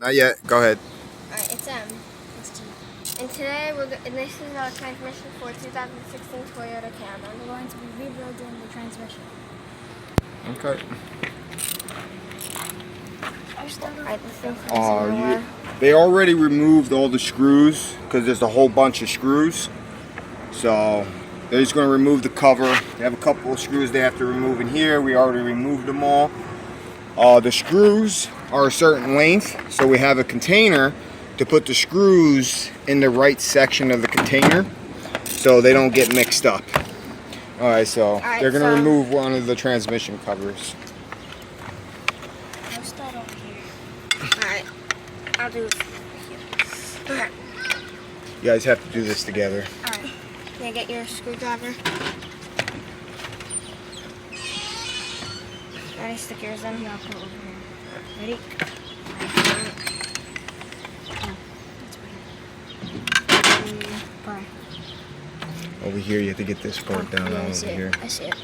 Not yet. Go ahead. Alright, it's T. And today and this is our transmission for 2016 Toyota Camry. We're going to be rebuilding the transmission. Okay. Alright, this thing's They already removed all the screws because there's a whole bunch of screws. So they're just going to remove the cover. They have a couple of screws they have to remove in here. We already removed them all. The screws are a certain length, so we have a container to put the screws in the right section of the container so they don't get mixed up. Alright, so they're going to remove one of the transmission covers. Let's start over here. Alright, I'll do it here. Alright. You guys have to do this together. Alright, can I get your screwdriver? Ready, stick yours in. Yeah, I'll put it over here. Ready? Bye. Over here, you have to get this part down Yeah, over here. I see it.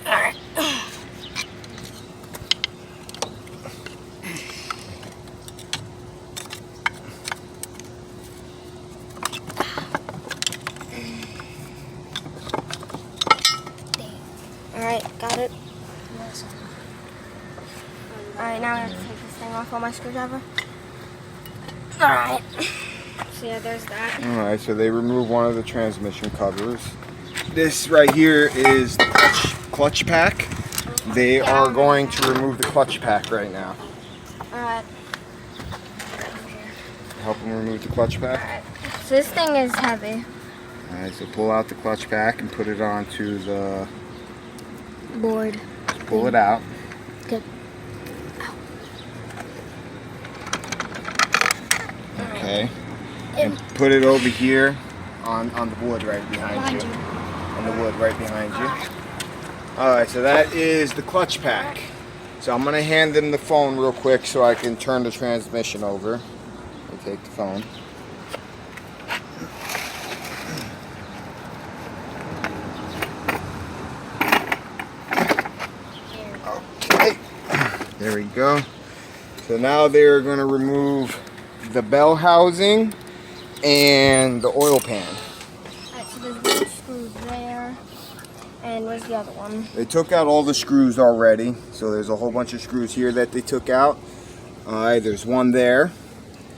Alright. Alright, got it. Yes. Alright, now I have to take this thing off on my screwdriver. Alright. So yeah, there's that. Alright, so they remove one of the transmission covers. This right here is the clutch pack. They are going to remove the clutch pack right now. Alright. Help them remove the clutch pack. Alright. So this thing is heavy. Alright, so pull out the clutch pack and put it onto the Board. pull it out. Good. Okay. And put it over here on the wood right behind you. On the wood right behind you. Alright, so that is the clutch pack. So I'm going to hand them the phone real quick so I can turn the transmission over. I'll take the phone. Okay. There we go. So now they're going to remove the bell housing and the oil pan. Alright, so there's one screw there. And where's the other one? They took out all the screws already, so there's a whole bunch of screws here that they took out. Alright, there's one there,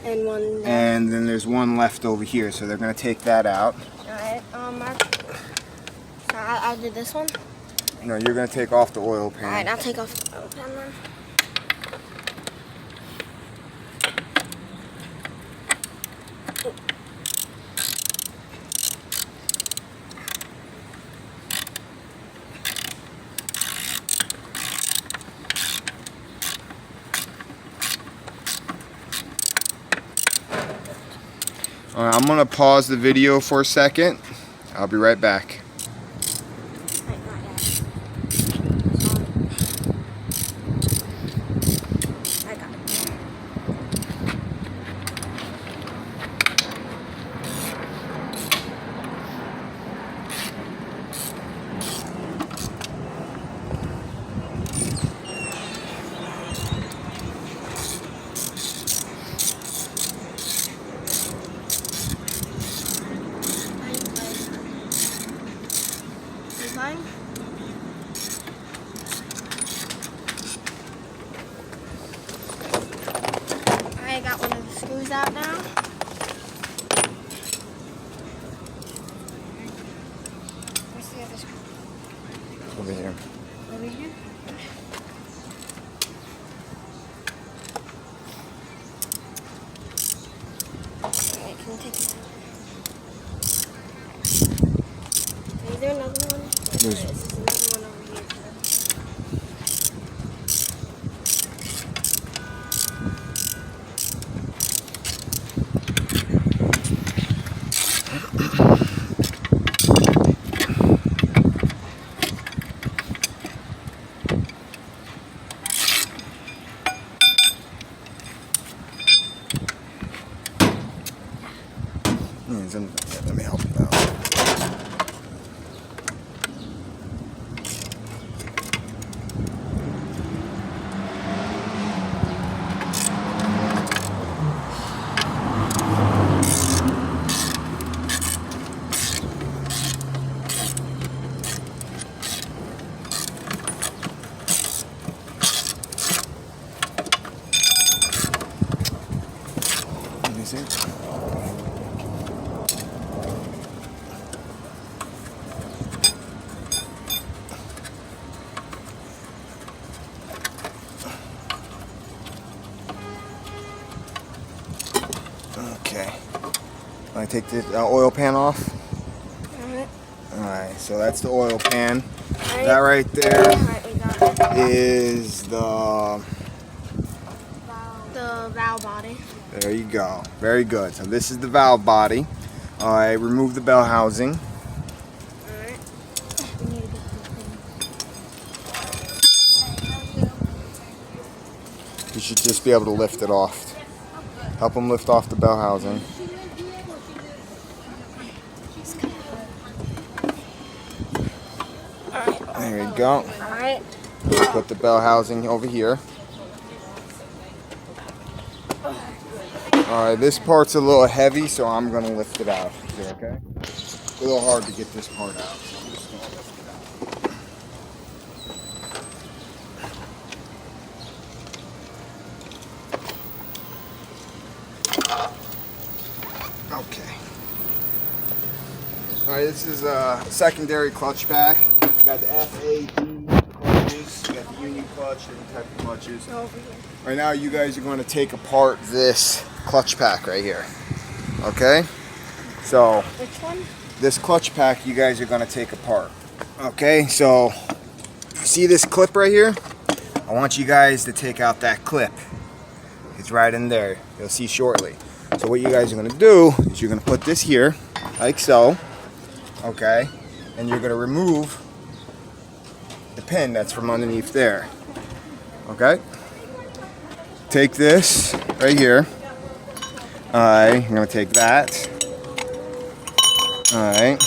And one there. and then there's one left over here, so they're going to take that out. Alright, so I'll do this one. No, you're going to take off the oil pan. Alright, I'll take off the oil pan then. Alright, I'm going to pause the video for a second. I'll be right back. Wait, not yet. I got it. Mine? I got one of the screws out now. Where's the other screw? Over here. Over here? Alright, can you take it? Is there another one? There's- There's another one over here too. Let me help you out. I take the oil pan off. Alright. Alright, so that's the oil pan. Alright. That right there Alright, we got it. is the... The valve body. There you go. Very good. So this is the valve body. Alright, remove the bell housing. Alright. We need to get the You should just be able to lift it off. Help them lift off the bell housing. There you go. Alright. Put the bell housing over here. Alright, this part's a little heavy, so I'm going to lift it out. Is that okay? It's a little hard to get this part out, so I'm just going to lift it out. Okay. Alright, this is a secondary clutch pack. Got the FAD clutches, got the union clutch, different type of clutches. Over here. Right now you guys are going to take apart this clutch pack right here. Okay? So Which one? this clutch pack you guys are going to take apart. Okay, so see this clip right here? I want you guys to take out that clip. It's right in there. You'll see shortly. So what you guys are going to do is you're going to put this here, like so. Okay? And you're going to remove the pin that's from underneath there. Okay? Take this right here. Alright, I'm going to take that. Alright.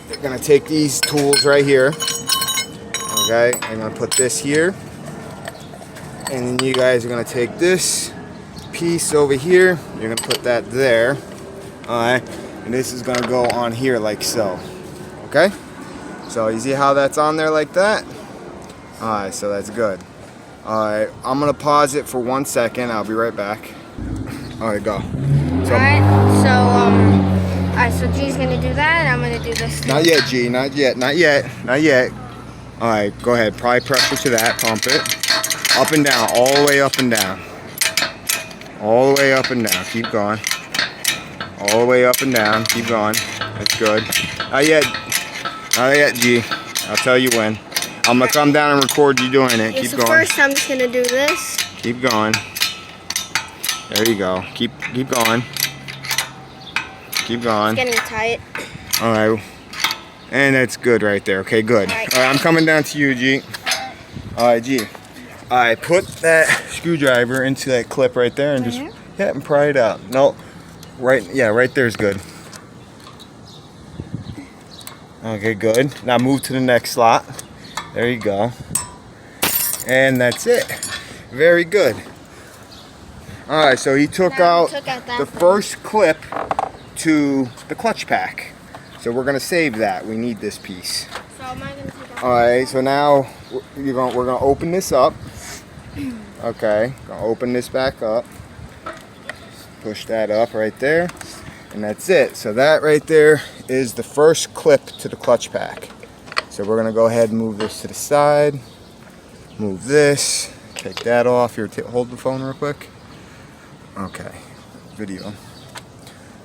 They're going to take these tools right here. Okay, I'm going to put this here. And then you guys are going to take this piece over here. You're going to put that there. Alright, and this is going to go on here like so. Okay? So you see how that's on there like that? Alright, so that's good. Alright, I'm going to pause it for 1 second. I'll be right back. Alright, go. So, Alright, so G's gonna do that, and I'm gonna do this. not yet, G. Not yet. Not yet. Not yet. Alright, go ahead. Apply pressure to that. Pump it. Up and down. All the way up and down. All the way up and down. Keep going. All the way up and down. Keep going. That's good. Not yet. Not yet, G. I'll tell you when. I'm going to come down and record you doing it. Okay, Keep so going. first I'm just gonna do this. Keep going. There you go. Keep going. Keep going. It's getting tight. Alright. And that's good right there. Okay, good. Alright. Alright, I'm coming down to you, G. Alright, G. Alright, put that screwdriver into that clip right there and just yeah, and pry it out. No. Right, yeah, right there's good. Okay, good. Now move to the next slot. There you go. And that's it. Very good. Alright, so he took Now out we took out that the thing. first clip to the clutch pack. So we're gonna save that. We need this piece. So am I gonna take out? Alright, so now we're gonna open this up. Okay, gonna open this back up. Push that up right there. And that's it. So that right there is the first clip to the clutch pack. So we're gonna go ahead and move this to the side. Move this. Take that off. Here, hold the phone real quick. Okay, video.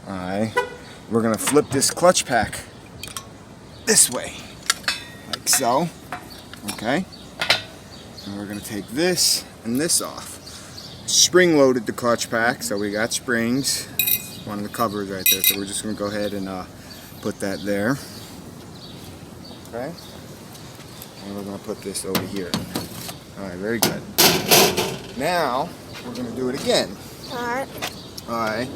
Alright, we're gonna flip this clutch pack this way, like so. Okay, and we're gonna take this and this off. Spring loaded the clutch pack, so we got springs. One of the covers right there, so we're just gonna go ahead and put that there. Okay, and we're gonna put this over here. Alright, very good. Now we're gonna do it again. Alright. Alright,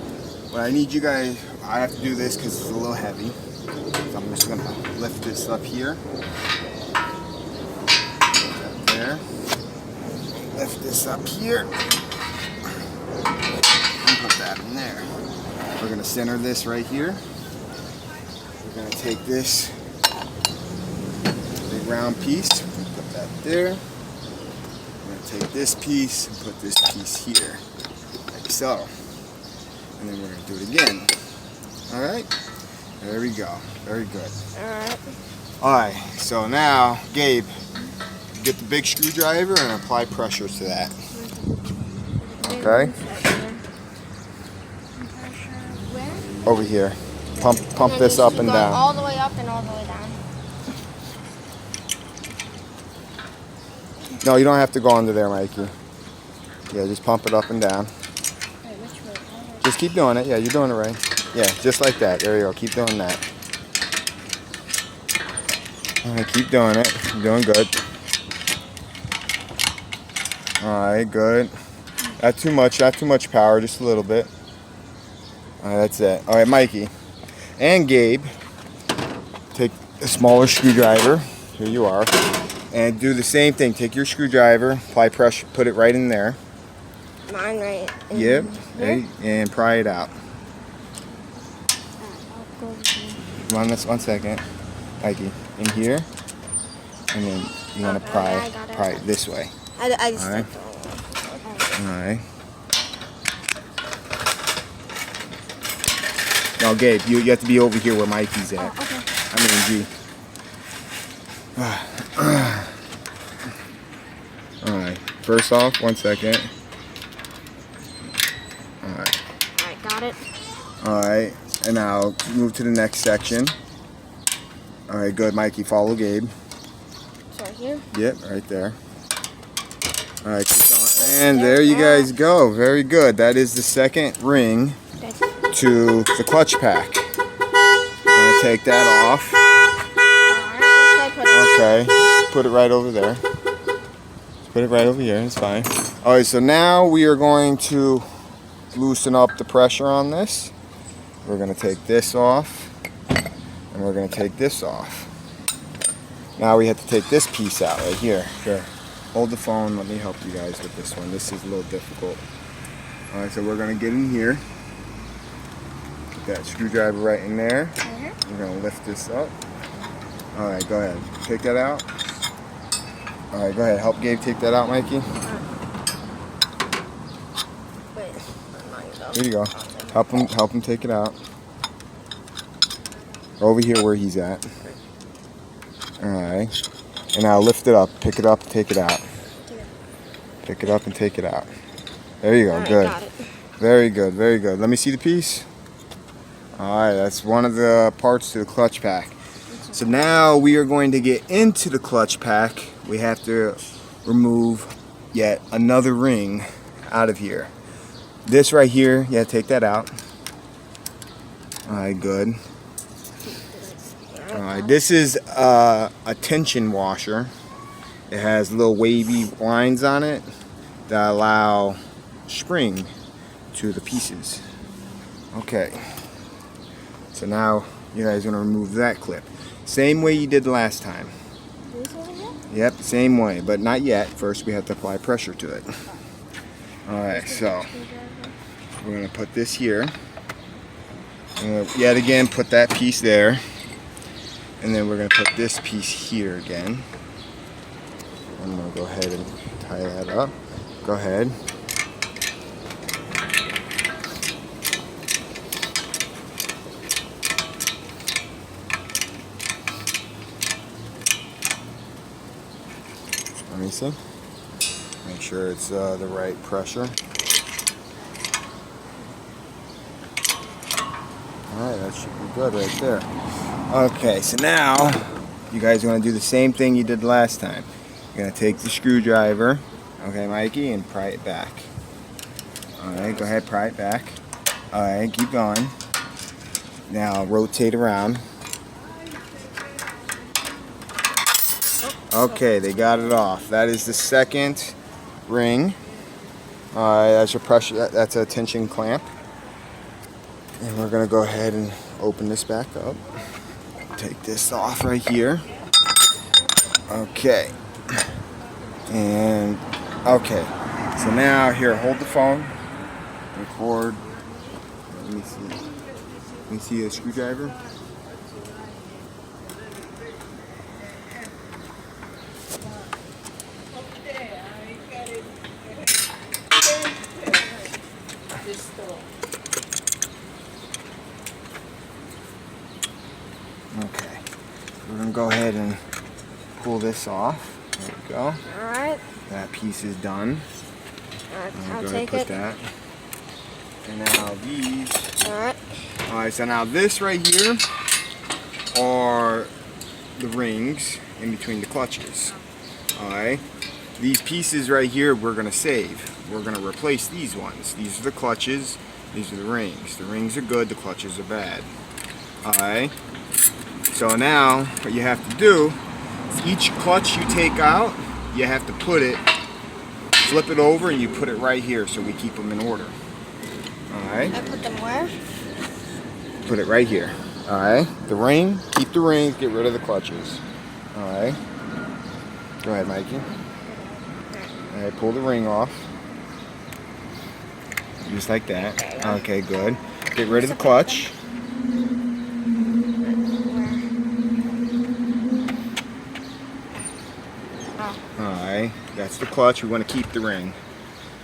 what I need you guys, I have to do this because it's a little heavy. So I'm just going to lift this up here. Put that there. Lift this up here. And put that in there. We're going to center this right here. We're going to take this big round piece, put that there. We're going to take this piece and put this piece here. Like so. And then we're going to do it again. Alright? There we go. Very good. Alright. Alright, so now, Gabe, get the big screwdriver and apply pressure to that. Okay? over here. Pump then this you up keep and going down. all the way up and all the way down. No, you don't have to go under there, Mikey. Yeah, just pump it up and down. Wait, which way? Just keep doing it. Yeah, you're doing it right. Yeah, just like that. There you go. Keep doing that. All right, keep doing it. You're doing good. All right, good. Not too much power, just a little bit. All right, that's it. All right, Mikey and Gabe, take a smaller screwdriver. Here you are. And do the same thing. Take your screwdriver, apply pressure, put it right in there. Mine right in Yep. here. And pry it out. I'll go over here. Come on, that's 1 second. Mikey, in here. And then you want to Okay, I got it. pry it this way. I just All right. did the wrong way. Alright. Now, Gabe, you have to be over here where Mikey's at. Oh, okay. I mean, G. Alright. First off, 1 second. Alright. Alright, got it. Alright. And now move to the next section. Alright, good. Mikey, follow Gabe. So here. Yep, right there. Alright, keep going. And there you guys go. Very good. That is the second ring That's to the clutch pack. I'm gonna take that off. alright. Where should I put it? Okay, put it right over there. Put it right over here, it's fine. Alright, so now we are going to loosen up the pressure on this. We're gonna take this off, and we're gonna take this off. Now we have to take this piece out right here. Here, hold the phone, let me help you guys with this one. This is a little difficult. Alright, so we're gonna get in here. Put that screwdriver right in there. We're gonna lift this up. Alright, go ahead. Take that out. Alright, go ahead. Help Gabe take that out, Mikey. Wait, where'd mine go? Here you go. Help him take it out. Over here where he's at. Alright. And now lift it up. Pick it up, take it out. Pick it up and take it out. There you go. Alright, Good. got it. Very good, very good. Let me see the piece. Alright, that's one of the parts to the clutch pack. So now we are going to get into the clutch pack. We have to remove yet another ring out of here. This right here, yeah, take that out. Alright, good. Alright, this is a tension washer. It has little wavy lines on it that allow spring to the pieces. Okay. So now you guys are going to remove that clip. Same way you did last time. This over here? Yep, same way, but not yet. First we have to apply pressure to it. Alright, so we're going to put this here. Yet again, put that piece there. And then we're going to put this piece here again. I'm going to go ahead and tie that up. Go ahead. Let me see. Make sure it's the right pressure. Alright, that should be good right there. Okay, so now you guys are going to do the same thing you did last time. You're going to take the screwdriver, okay, Mikey, and pry it back. Alright, go ahead, pry it back. Alright, keep going. Now rotate around. Okay, they got it off. That is the second ring. Alright, that's your pressure. That's a tension clamp. And we're gonna go ahead and open this back up. Take this off right here. Okay. And okay. So now here, hold the phone. Record. Let me see. Let me see a screwdriver. Okay, we're gonna go ahead and pull this off. There we go. Alright. That piece is done. Alright, I'm I'll gonna take put it. that. And now these Alright. Alright, so now this right here are the rings in between the clutches. Alright, these pieces right here we're going to save. We're going to replace these ones. These are the clutches, these are the rings. The rings are good, the clutches are bad. Alright, so now what you have to do is each clutch you take out, you have to put it, flip it over, and you put it right here so we keep them in order. Alright? I put them where? Put it right here. Alright? The ring, keep the rings, get rid of the clutches. Alright? Go ahead, Mikey. Alright, pull the ring off. Just like that. Okay, good. Get rid of the clutch. Alright, that's the clutch. We want to keep the ring.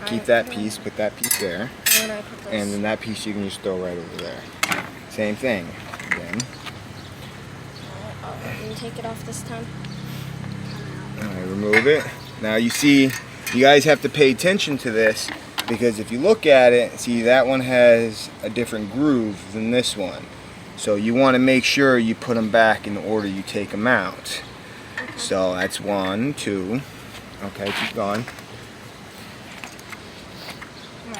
Keep that piece, put that piece there. And then that piece you can just throw right over there. Same thing. Again. Can you take it off this time? Alright, remove it. Now you see, you guys have to pay attention to this because if you look at it, see that one has a different groove than this one. So you want to make sure you put them back in the order you take them out. So that's 1, 2. Okay, keep going. I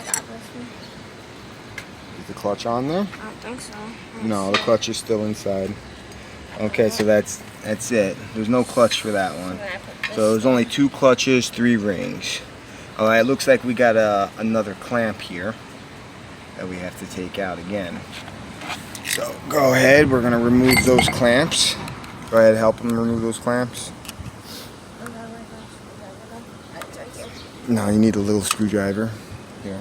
got this one. Is the clutch on there? I don't think so. No, the clutch is still inside. Okay, so that's it. There's no clutch for that one. So there's only 2 clutches, 3 rings. Alright, it looks like we got another clamp here that we have to take out again. So go ahead, we're going to remove those clamps. Go ahead, help them remove those clamps. No, you need a little screwdriver. Here,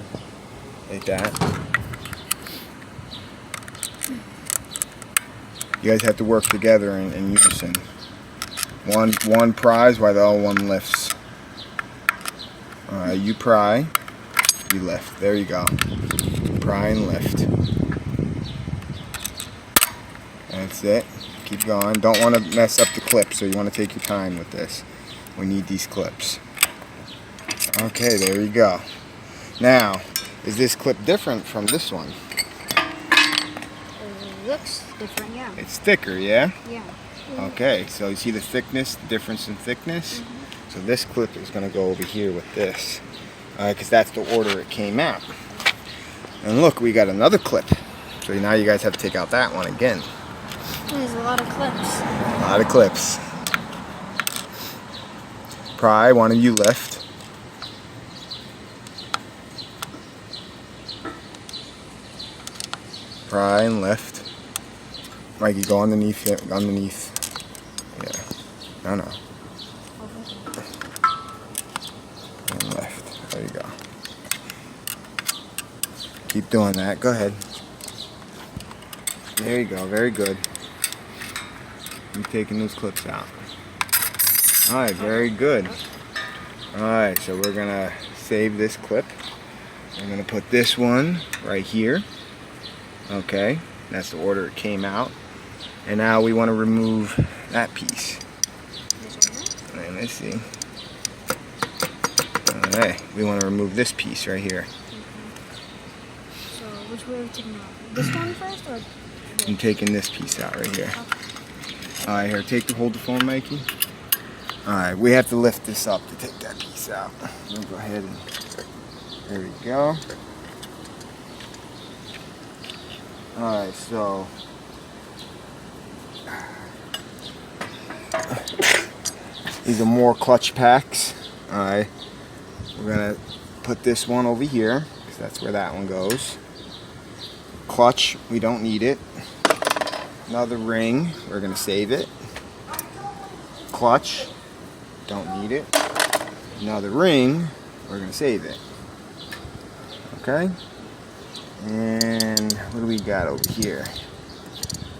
like that. You guys have to work together in unison. One pries while the other one lifts. Alright, you pry, you lift. There you go. Pry and lift. That's it. Keep going. Don't want to mess up the clips, so you want to take your time with this. We need these clips. Okay, there you go. Now, is this clip different from this one? It looks different, yeah. It's thicker, yeah? Yeah. Okay, so you see the thickness, the difference in thickness? So this clip is going to go over here with this. Because that's the order it came out. And look, we got another clip. So now you guys have to take out that one again. There's a lot of clips. A lot of clips. Pry, one of you lift. Pry and lift. Mikey, go underneath it, underneath. Yeah. No. And lift. There you go. Keep doing that. Go ahead. There you go. Very good. Keep taking those clips out. Alright, very good. Alright, so we're going to save this clip. I'm going to put this one right here. Okay, that's the order it came out. And now we want to remove that piece. And let's see. Alright, we want to remove this piece right here. So which way are we taking out? This one first, or? I'm taking this piece out right here. Alright, here, hold the phone, Mikey. Alright, we have to lift this up to take that piece out. We'll go ahead and, there we go. Alright, so these are more clutch packs. Alright, we're gonna put this one over here because that's where that one goes. Clutch, we don't need it. Another ring, we're gonna save it. Clutch, don't need it. Another ring, we're gonna save it. Okay? And what do we got over here?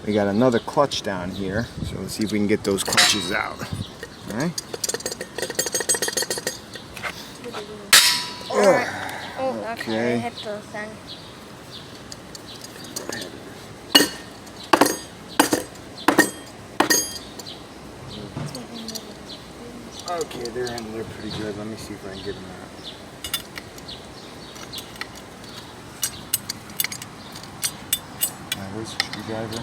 We got another clutch down here. So let's see if we can get those clutches out. Okay? Oh, okay. I hit the thing. Okay, they're in there pretty good. Let me see if I can get them out. this screwdriver.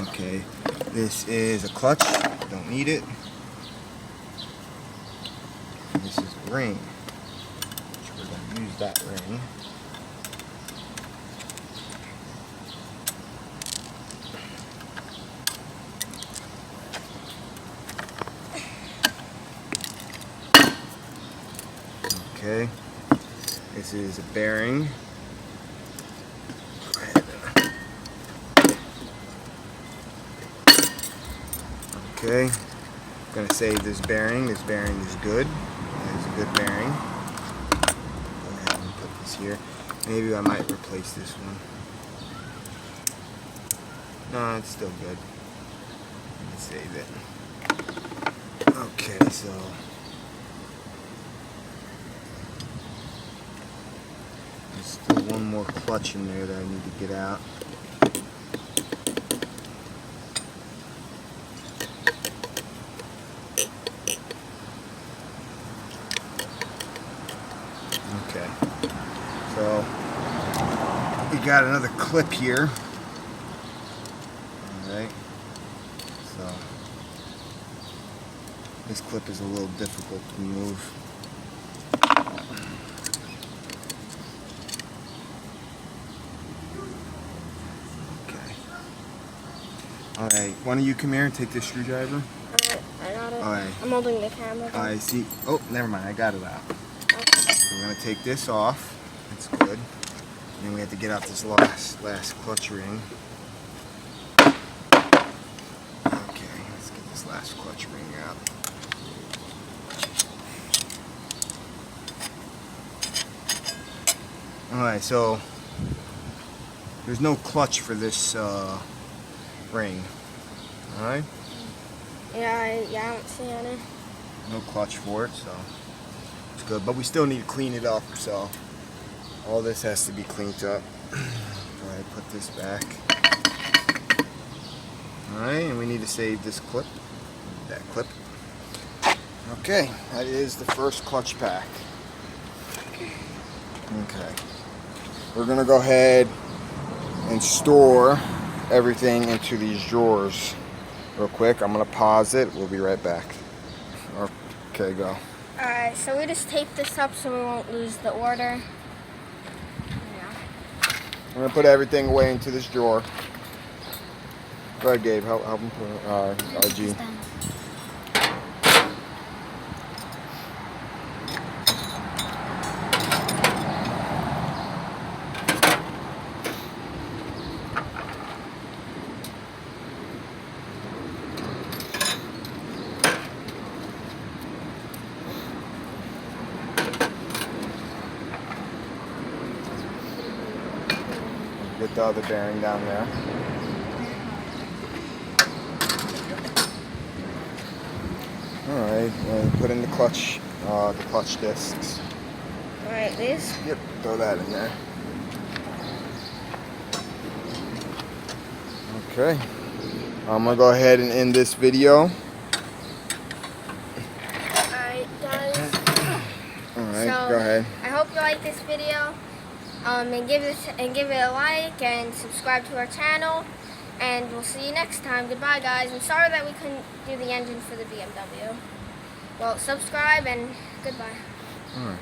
Okay, this is a clutch, don't need it. This is a ring, which we're going to use that ring. Okay, this is a bearing. Okay, I'm going to save this bearing. This bearing is good. It's a good bearing. Go ahead and put this here. Maybe I might replace this one. No, it's still good. Let's save it. Okay, so there's still one more clutch in there that I need to get out. Okay, so we got another clip here. Alright, so this clip is a little difficult to move. Okay. Alright, why don't you come here and take this screwdriver? Alright, I got it. Alright. I'm holding the camera. I see. Oh, never mind, I got it out. Okay. We're going to take this off. That's good. And then we have to get out this last clutch ring. Okay, let's get this last clutch ring out. Alright, so there's no clutch for this ring. Alright? Yeah, I don't see any. No clutch for it, so it's good. But we still need to clean it up, so all this has to be cleaned up. Go ahead, put this back. Alright, and we need to save this clip. That clip. Okay, that is the first clutch pack. Okay. We're gonna go ahead and store everything into these drawers real quick. I'm gonna pause it. We'll be right back. Okay, go. Alright, so we just tape this up so we won't lose the order. Yeah. I'm gonna put everything away into this drawer. Go ahead, Gabe. Help him put RG. Get the other bearing down there. Alright, and put in the clutch discs. Alright, this? Yep, throw that in there. Okay. I'm gonna go ahead and end this video. Alright, guys. Alright, So, go ahead. I hope you like this video. And give it a like and subscribe to our channel. And we'll see you next time. Goodbye, guys. And sorry that we couldn't do the engine for the BMW. Well, subscribe and goodbye. Alright.